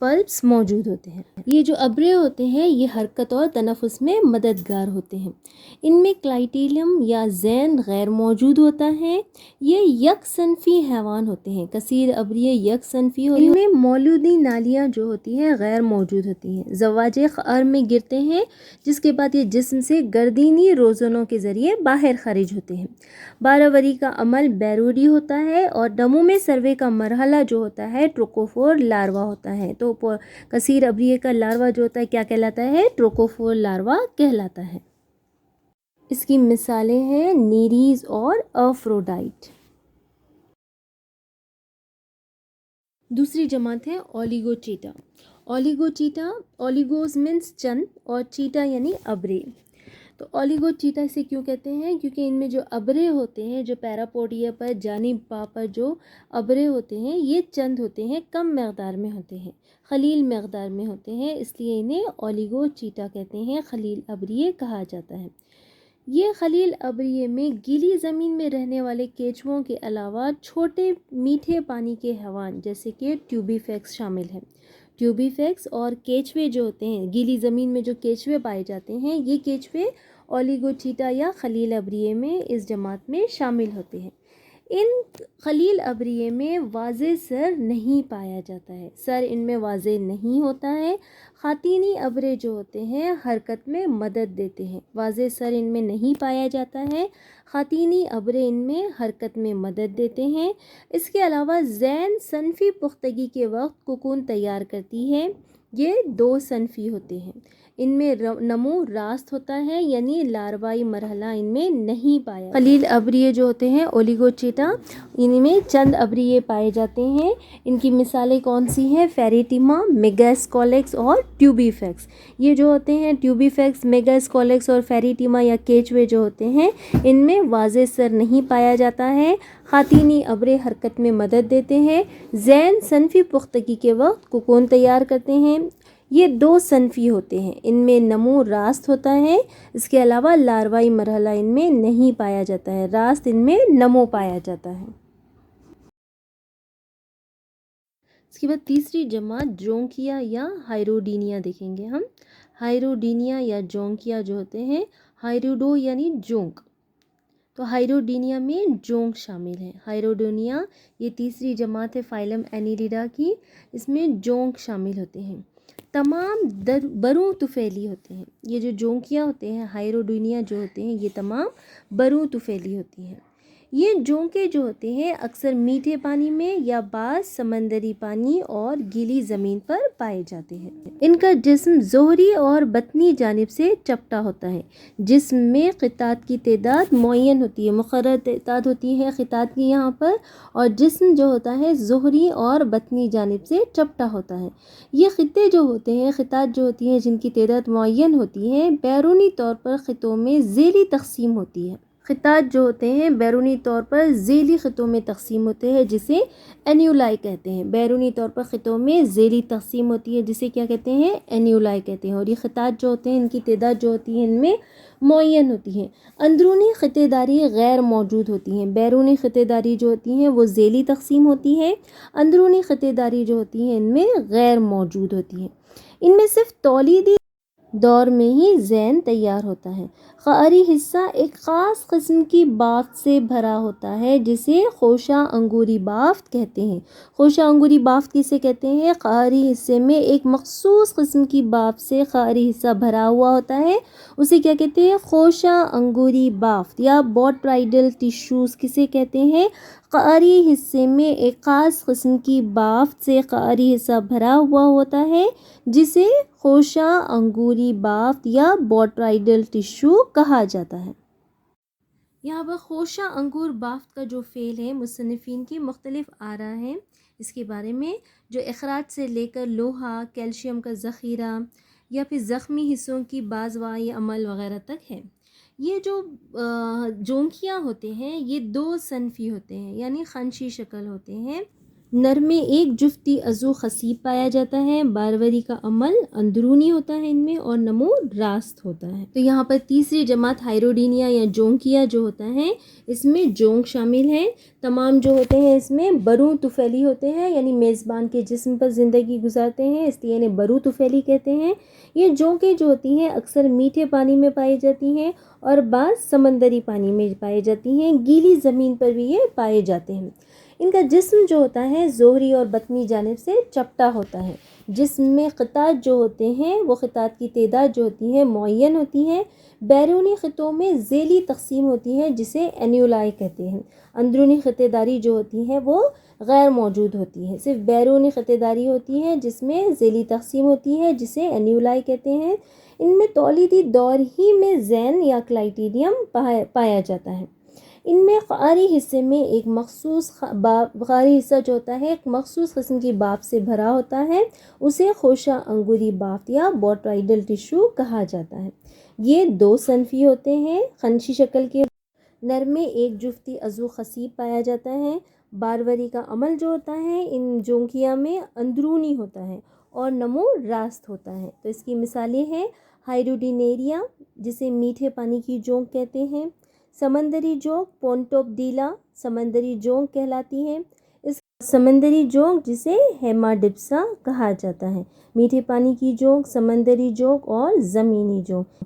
پلپس موجود ہوتے ہیں۔ یہ جو ابرے ہوتے ہیں یہ حرکت اور تنفس میں مددگار ہوتے ہیں۔ ان میں کلائٹیلیم یا زین غیر موجود ہوتا ہے۔ یہ یک صنفی حیوان ہوتے ہیں۔ کثیر ابریے یک صنفی ہوتے ہیں۔ ان میں مولودی نالیاں جو ہوتی ہیں غیر موجود ہوتی ہیں۔ زواج خار میں گرتے ہیں جس کے بعد یہ جسم سے گردینی روزنوں کے ذریعے باہر خارج ہوتے ہیں۔ 12 وری کا عمل بیرودی ہوتا ہے اور نمو میں سروے کا مرحلہ جو ہوتا ہے ٹروکوفور لاروا ہوتا ہے۔ تو کثیر ابریے کا لاروا جو ہوتا ہے کیا کہلاتا ہے؟ ٹروکوفور لاروا کہلاتا ہے۔ اس کی مثالیں ہیں نیریز اور افروڈائٹ۔ دوسری جماعت ہے اولیگو چیٹا۔ اولیگو چیٹا، اولیگوز مینس چند اور چیٹا یعنی ابرے۔ تو اولیگو چیٹا اسے کیوں کہتے ہیں؟ کیونکہ ان میں جو ابرے ہوتے ہیں، جو پیراپوڈیا پر جانب پا پر جو ابرے ہوتے ہیں یہ چند ہوتے ہیں، کم مقدار میں ہوتے ہیں، خلیل مقدار میں ہوتے ہیں، اس لیے انہیں اولیگو چیٹا کہتے ہیں، خلیل ابریے کہا جاتا ہے۔ یہ خلیل ابریے میں گیلی زمین میں رہنے والے کیچووں کے علاوہ چھوٹے میٹھے پانی کے حیوان جیسے کہ ٹیوبی فیکس شامل ہیں۔ ٹیوبی فیکس اور کیچوے جو ہوتے ہیں، گیلی زمین میں جو کیچوے پائے جاتے ہیں، یہ کیچوے اولیگو چیٹا یا خلیل ابریے میں اس جماعت میں شامل ہوتے ہیں۔ ان خلیل ابریے میں واضح سر نہیں پایا جاتا ہے، سر ان میں واضح نہیں ہوتا ہے۔ خواتینی ابرے جو ہوتے ہیں حرکت میں مدد دیتے ہیں، واضح سر ان میں نہیں پایا جاتا ہے، خواتینی ابرے ان میں حرکت میں مدد دیتے ہیں۔ اس کے علاوہ زین صنفی پختگی کے وقت کوکون تیار کرتی ہے۔ یہ 2 صنفی ہوتے ہیں، ان میں نمو راست ہوتا ہے یعنی لاروائی مرحلہ ان میں نہیں پایا۔ خلیل ابریے جو ہوتے ہیں اولیگو چیٹا، ان میں چند ابریے پائے جاتے ہیں۔ ان کی مثالیں کون سی ہیں؟ فیریٹیما، میگاسکولیکس اور ٹیوبی فیکس۔ یہ جو ہوتے ہیں ٹیوبی فیکس، میگاسکولیکس اور فیریٹیما یا کیچوے جو ہوتے ہیں ان میں واضح سر نہیں پایا جاتا ہے، خواتینی ابرے حرکت میں مدد دیتے ہیں، زین صنفی پختگی کے وقت کوکون تیار کرتے ہیں۔ یہ 2 صنفی ہوتے ہیں، ان میں نمو راست ہوتا ہے، اس کے علاوہ لاروائی مرحلہ ان میں نہیں پایا جاتا ہے، راست ان میں نمو پایا جاتا ہے۔ اس کے بعد تیسری جماعت جونکیا یا ہائروڈینیا دیکھیں گے ہم۔ ہائروڈینیا یا جونکیا جو ہوتے ہیں، ہائروڈو یعنی جونک، تو ہائروڈینیا میں جونک شامل ہے۔ ہائروڈینیا یہ تیسری جماعت ہے فائلم اینیلیڈا کی، اس میں جونک شامل ہوتے ہیں، تمام بروں طفیلی ہوتے ہیں۔ یہ جو جونکیا ہوتے ہیں ہائروڈینیا جو ہوتے ہیں یہ تمام بروں طفیلی ہوتی ہیں۔ یہ جونکے جو ہوتے ہیں اکثر میٹھے پانی میں یا بعض سمندری پانی اور گیلی زمین پر پائے جاتے ہیں۔ ان کا جسم ظہری اور بطنی جانب سے چپٹا ہوتا ہے، جسم میں خطات کی تعداد معین ہوتی ہے، مقرر تعداد ہوتی ہے خطات کی یہاں پر، اور جسم جو ہوتا ہے ظہری اور بطنی جانب سے چپٹا ہوتا ہے۔ یہ خطے جو ہوتے ہیں، خطات جو ہوتی ہیں جن کی تعداد معین ہوتی ہے، بیرونی طور پر خطوں میں ذیلی تقسیم ہوتی ہے۔ خطات جو ہوتے ہیں بیرونی طور پر ذیلی خطوں میں تقسیم ہوتے ہیں جسے اینیولائی کہتے ہیں، بیرونی طور پر خطوں میں ذیلی تقسیم ہوتی ہے جسے کیا کہتے ہیں؟ اینیولائی کہتے ہیں، اور یہ خطات جو ہوتے ہیں ان کی تعداد جو ہوتی ہے ان میں معین ہوتی ہے۔ اندرونی خطے داری غیر موجود ہوتی ہیں، بیرونی خطے داری جو ہوتی ہیں وہ ذیلی تقسیم ہوتی ہے، اندرونی خطے داری جو ہوتی ہیں ان میں غیر موجود ہوتی ہیں۔ ان میں صرف تولیدی دور میں ہی زین تیار ہوتا ہے۔ قعری حصہ ایک خاص قسم کی بافت سے بھرا ہوتا ہے جسے خوشہ انگوری بافت کہتے ہیں۔ خوشہ انگوری بافت کسے کہتے ہیں؟ قعری حصے میں ایک مخصوص قسم کی بافت سے قعری حصہ بھرا ہوا ہوتا ہے، اسے کیا کہتے ہیں؟ خوشہ انگوری بافت یا بوٹرائڈل ٹیشوز کسے کہتے ہیں؟ قعری حصے میں ایک خاص قسم کی بافت سے قعری حصہ بھرا ہوا ہوتا ہے جسے خوشہ انگوری بافت یا بوٹرائڈل ٹیشو کہا جاتا ہے۔ یہاں پر خوشہ انگور بافت کا جو فعل ہے مصنفین کی مختلف آراء ہیں اس کے بارے میں، جو اخراج سے لے کر لوہا، کیلشیم کا ذخیرہ یا پھر زخمی حصوں کی بازوائی عمل وغیرہ تک ہے۔ یہ جو جونکیاں ہوتے ہیں یہ 2 صنفی ہوتے ہیں، یعنی خنشی شکل ہوتے ہیں۔ نر میں ایک جفتی عضو خصیب پایا جاتا ہے، باروری کا عمل اندرونی ہوتا ہے ان میں، اور نمو راست ہوتا ہے۔ تو یہاں پر تیسری جماعت ہائروڈینیا یا جونکیا جو ہوتا ہے، اس میں جونک شامل ہیں۔ تمام جو ہوتے ہیں اس میں برو طفیلی ہوتے ہیں، یعنی میزبان کے جسم پر زندگی گزارتے ہیں، اس لیے انہیں برو طفیلی کہتے ہیں۔ یہ جونکیں جو ہوتی ہیں اکثر میٹھے پانی میں پائی جاتی ہیں اور بعض سمندری پانی میں پائی جاتی ہیں، گیلی زمین پر بھی یہ پائے جاتے ہیں۔ ان کا جسم جو ہوتا ہے ظہری اور بطنی جانب سے چپٹا ہوتا ہے۔ جسم میں خطاط جو ہوتے ہیں وہ خطاط کی تعداد جو ہوتی ہے معین ہوتی ہے۔ بیرونی خطوں میں ذیلی تقسیم ہوتی ہے جسے اینیولائی کہتے ہیں۔ اندرونی خطے داری جو ہوتی ہے وہ غیر موجود ہوتی ہے، صرف بیرونی خطے داری ہوتی ہے جس میں ذیلی تقسیم ہوتی ہے جسے اینیولائی کہتے ہیں۔ ان میں تولیدی دور ہی میں زین یا کلائٹیڈیم پایا جاتا ہے۔ ان میں قعری حصے میں ایک مخصوص قعری حصہ جو ہوتا ہے ایک مخصوص قسم کی بھاپ سے بھرا ہوتا ہے، اسے خوشہ انگوری بافت یا بوٹرائیڈل ٹیشو کہا جاتا ہے۔ یہ دو صنفی ہوتے ہیں، خنشی شکل کے۔ نر میں ایک جفتی عضو خصیب پایا جاتا ہے، باروری کا عمل جو ہوتا ہے ان جونکیا میں اندرونی ہوتا ہے اور نمو راست ہوتا ہے۔ تو اس کی مثالیں ہیں ہائروڈینیریا جسے میٹھے پانی کی جونک کہتے ہیں، سمندری جونک پونٹوپڈیلا سمندری جونک کہلاتی ہے، اس سمندری جونک جسے ہیماڈپسا کہا جاتا ہے، میٹھے پانی کی جونک، سمندری جونک اور زمینی جونک۔